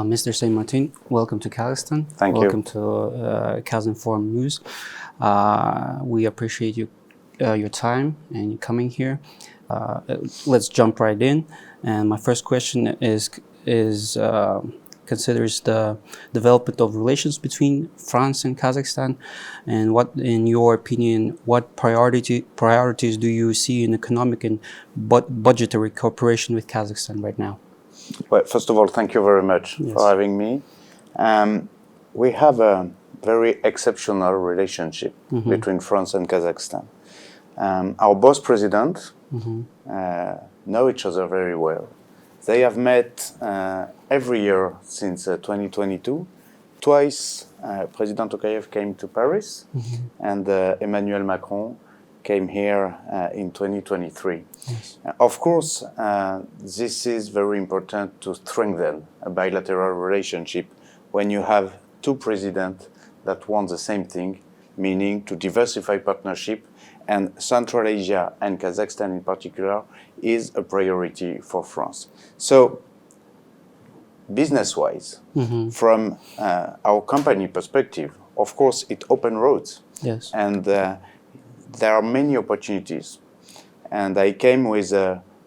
Mr. Sен-Мартен, welcome to Kazakhstan. Thank you. Welcome to Kazinform News. We appreciate your time and you coming here. Let's jump right in. And my first question is considers the development of relations between France and Kazakhstan, and what, in your opinion, what priorities do you see in economic and budgetary cooperation with Kazakhstan right now? Well, first of all, thank you very much for having me. We have a very exceptional relationship between France and Kazakhstan. Our both presidents know each other very well. They have met every year since 2022. Twice, President Tokayev came to Paris, and Emmanuel Macron came here in 2023. Yes. Of course, this is very important to strengthen a bilateral relationship when you have two presidents that want the same thing, meaning to diversify partnership, and Central Asia and Kazakhstan in particular is a priority for France. So, business-wise, from our company perspective, of course, it opens roads. Yes. And there are many opportunities. And I came with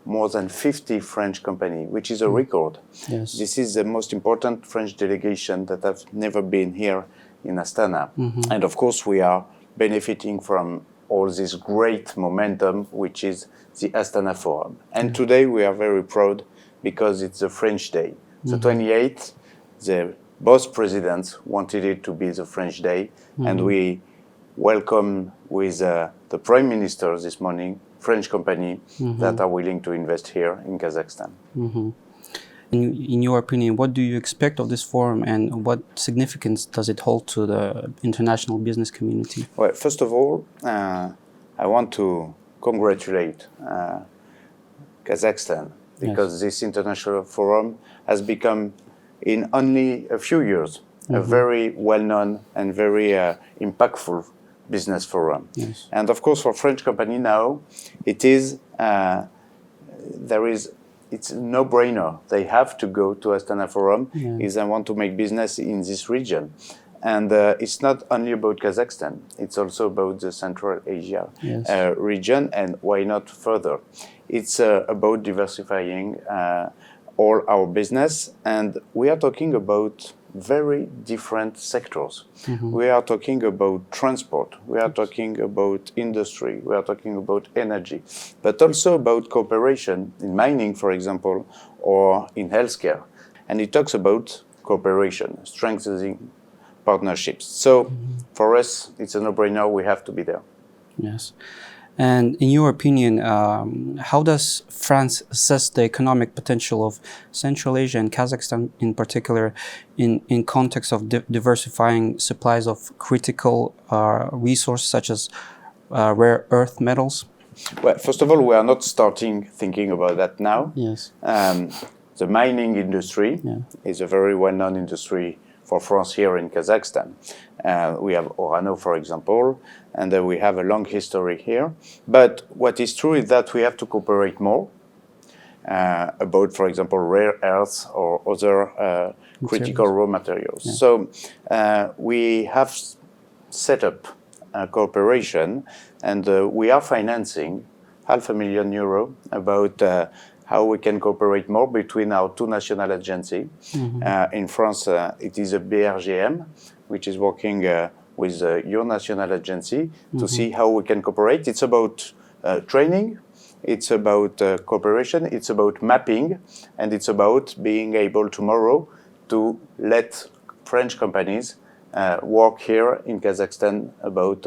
more than 50 French companies, which is a record. Yes. This is the most important French delegation that have never been here in Astana. And of course, we are benefiting from all this great momentum, which is the Astana Forum. And today we are very proud because it's a French day. The 28th, both presidents wanted it to be the French day, and we welcome with the Prime Minister this morning, French company that are willing to invest here in Kazakhstan. In your opinion, what do you expect of this forum, and what significance does it hold to the international business community? Well, first of all, I want to congratulate Kazakhstan because this international forum has become, in only a few years, a very well-known and very impactful business forum. Yes. And of course, for French company now, it's a no-brainer. They have to go to Astana Forum if they want to make business in this region. And it's not only about Kazakhstan, it's also about the Central Asia region, and why not further? It's about diversifying all our business, and we are talking about very different sectors. We are talking about transport, we are talking about industry, we are talking about energy, but also about cooperation in mining, for example, or in healthcare. And it talks about cooperation, strengthening partnerships. So for us, it's a no-brainer, we have to be there. Yes. And in your opinion, how does France assess the economic potential of Central Asia and Kazakhstan in particular in context of diversifying supplies of critical resources such as rare earth metals? Well, first of all, we are not thinking about that now. Yes. The mining industry is a very well-known industry for France here in Kazakhstan. We have Orano, for example, and we have a long history here. But what is true is that we have to cooperate more about, for example, rare earths or other critical raw materials. Yeah. So we have set up a cooperation, and we are financing €500,000 about how we can cooperate more between our two national agencies. In France, it is a BRGM, which is working with your national agency to see how we can cooperate. It's about training, it's about cooperation, it's about mapping, and it's about being able tomorrow to let French companies work here in Kazakhstan about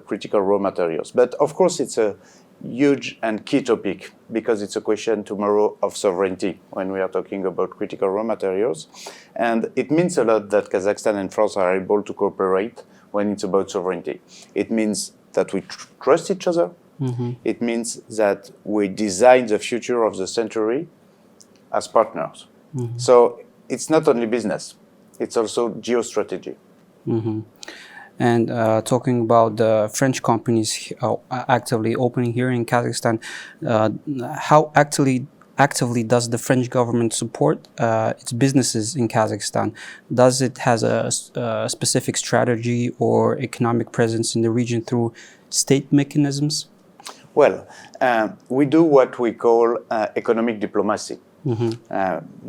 critical raw materials. But of course, it's a huge and key topic because it's a question tomorrow of sovereignty when we are talking about critical raw materials. And it means a lot that Kazakhstan and France are able to cooperate when it's about sovereignty. It means that we trust each other. It means that we design the future of the century as partners. So it's not only business, it's also geostrategy. And talking about the French companies actively opening here in Kazakhstan, how actively does the French government support its businesses in Kazakhstan? Does it has a specific strategy or economic presence in the region through state mechanisms? Well, we do what we call economic diplomacy.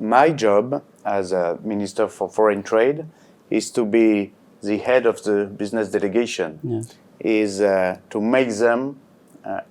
My job as a Minister for Foreign Trade is to be the head of the business delegation, is to make them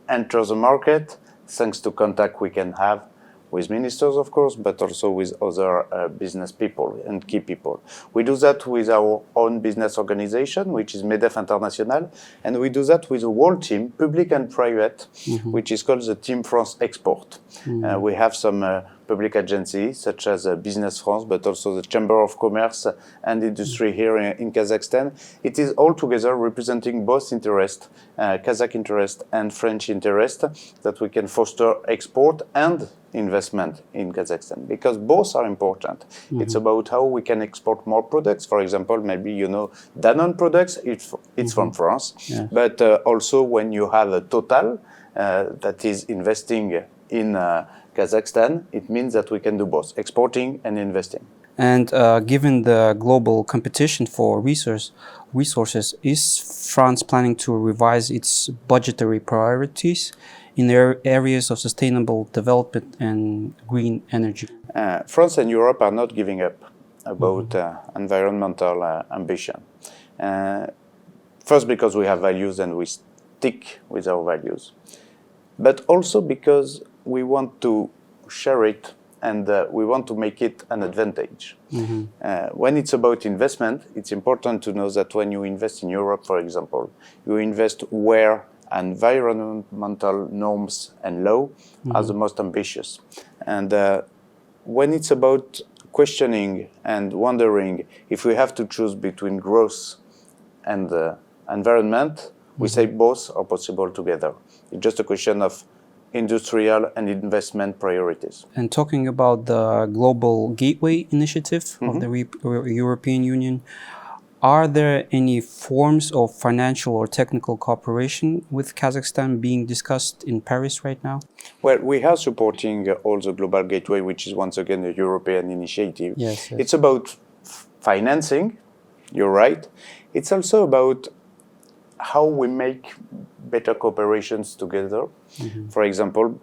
enter the market thanks to contact we can have with ministers, of course, but also with other business people and key people. We do that with our own business organization, which is MEDEF International, and we do that with a whole team, public and private, which is called the Team France Export. We have some public agencies, such as Business France, but also the Chamber of Commerce and Industry here in Kazakhstan. It is all together representing both interest, Kazakh interest and French interest, that we can foster export and investment in Kazakhstan, because both are important. It's about how we can export more products. For example, maybe you know Danone products, it's from France, but also when you have a Total that is investing in Kazakhstan, it means that we can do both, exporting and investing. And given the global competition for resources, is France planning to revise its budgetary priorities in their areas of sustainable development and green energy? France and Europe are not giving up about environmental ambition. First, because we have values and we stick with our values, but also because we want to share it and we want to make it an advantage. When it's about investment, it's important to know that when you invest in Europe, for example, you invest where environmental norms and law are the most ambitious. And when it's about questioning and wondering if we have to choose between growth and environment, we say both are possible together. It's just a question of industrial and investment priorities. And talking about the Global Gateway Initiative of the European Union, are there any forms of financial or technical cooperation with Kazakhstan being discussed in Paris right now? Well, we are supporting all the Global Gateway, which is once again a European initiative. Yes. It's about financing, you're right. It's also about how we make better cooperations together. For example,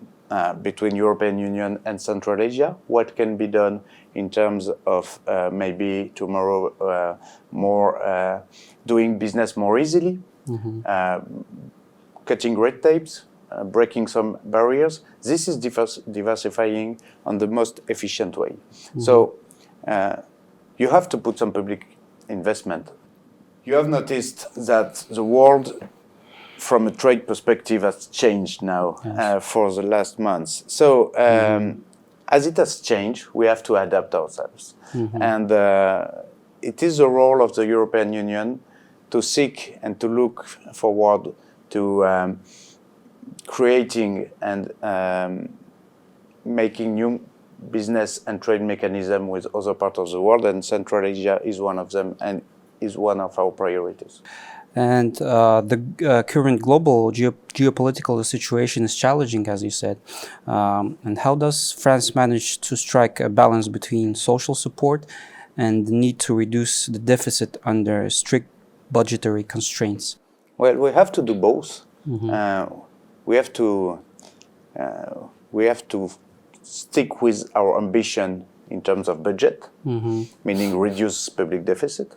between European Union and Central Asia, what can be done in terms of maybe tomorrow more doing business more easily, cutting red tapes, breaking some barriers. This is diversifying on the most efficient way. So you have to put some public investment. You have noticed that the world, from a trade perspective, has changed now for the last months. So as it has changed, we have to adapt ourselves. And it is the role of the European Union to seek and to look forward to creating and making new business and trade mechanism with other parts of the world, and Central Asia is one of them and is one of our priorities. And the current global geopolitical situation is challenging, as you said. And how does France manage to strike a balance between social support and the need to reduce the deficit under strict budgetary constraints? Well, we have to do both. We have to stick with our ambition in terms of budget, meaning reduce public deficit.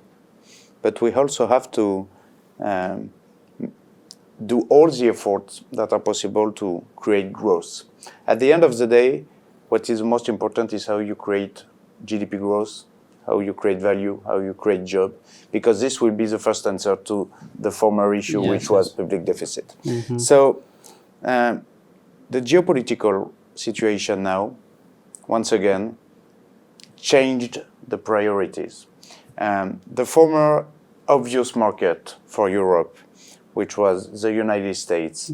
But we also have to do all the efforts that are possible to create growth. At the end of the day, what is most important is how you create GDP growth, how you create value, how you create job, because this will be the first answer to the former issue, which was public deficit. So the geopolitical situation now, once again, changed the priorities. The former obvious market for Europe, which was the United States,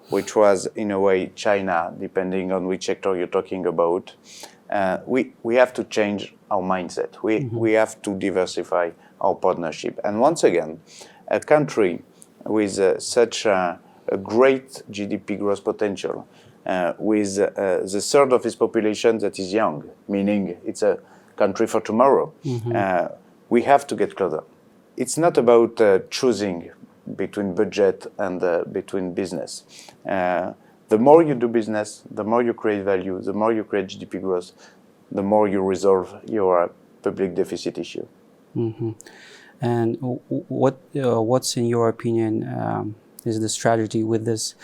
which was in a way China, depending on which sector you're talking about, we have to change our mindset. We have to diversify our partnership. And once again, a country with such a great GDP growth potential, with the third of its population that is young, meaning it's a country for tomorrow. We have to get closer. It's not about choosing between budget and between business. The more you do business, the more you create value, the more you create GDP growth, the more you resolve your public deficit issue. And what's in your opinion is the strategy with this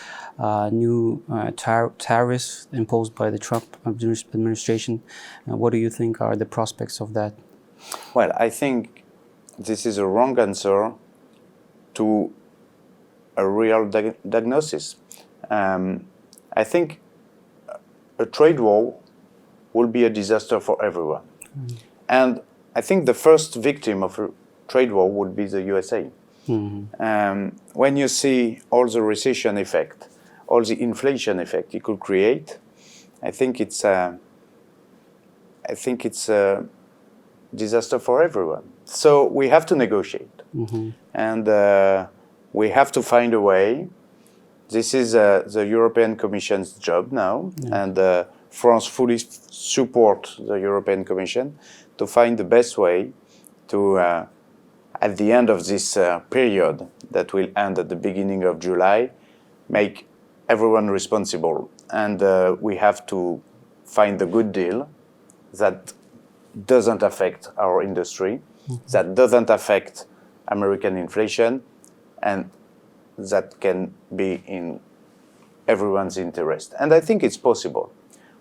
new tariffs imposed by the Trump administration? What do you think are the prospects of that? Well, I think this is a wrong answer to a real diagnosis. I think a trade war will be a disaster for everyone. And I think the first victim of a trade war would be the USA. When you see all the recession effect, all the inflation effect it could create, I think it's a disaster for everyone. So we have to negotiate, and we have to find a way. This is the European Commission's job now, and France fully supports the European Commission to find the best way to, at the end of this period that will end at the beginning of July, make everyone responsible. And we have to find the good deal that doesn't affect our industry, that doesn't affect American inflation, and that can be in everyone's interest. And I think it's possible.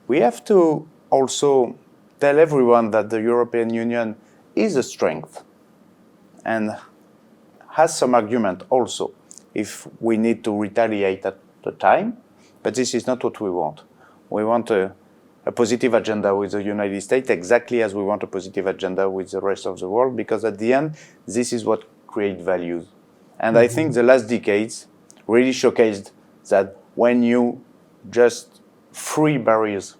We have to also tell everyone that the European Union is a strength and has some argument also if we need to retaliate at the time. But this is not what we want. We want a positive agenda with the United States, exactly as we want a positive agenda with the rest of the world, because at the end, this is what creates values. And I think the last decades really showcased that when you just free barriers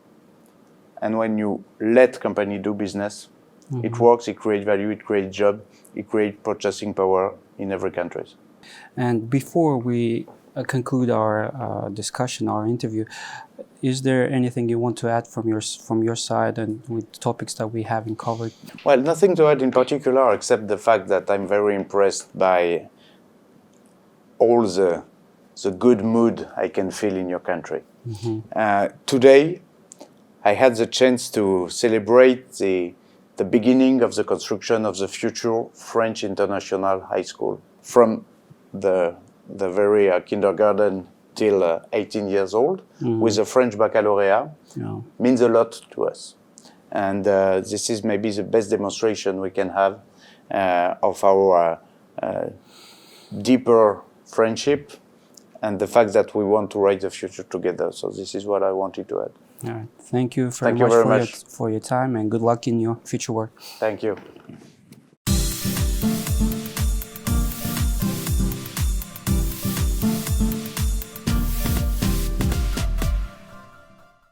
and when you let company do business, it works, it creates value, it creates job, it creates purchasing power in every country. And before we conclude our discussion, our interview, is there anything you want to add from your side and with topics that we haven't covered? Well, nothing to add in particular, except the fact that I'm very impressed by all the good mood I can feel in your country. Today, I had the chance to celebrate the beginning of the construction of the future French International High School. From the very kindergarten till 18 years old, with a French baccalaureate, means a lot to us. And this is maybe the best demonstration we can have of our deeper friendship and the fact that we want to write the future together. So this is what I wanted to add. All right. Thank you very much for your time, and good luck in your future work. Thank you.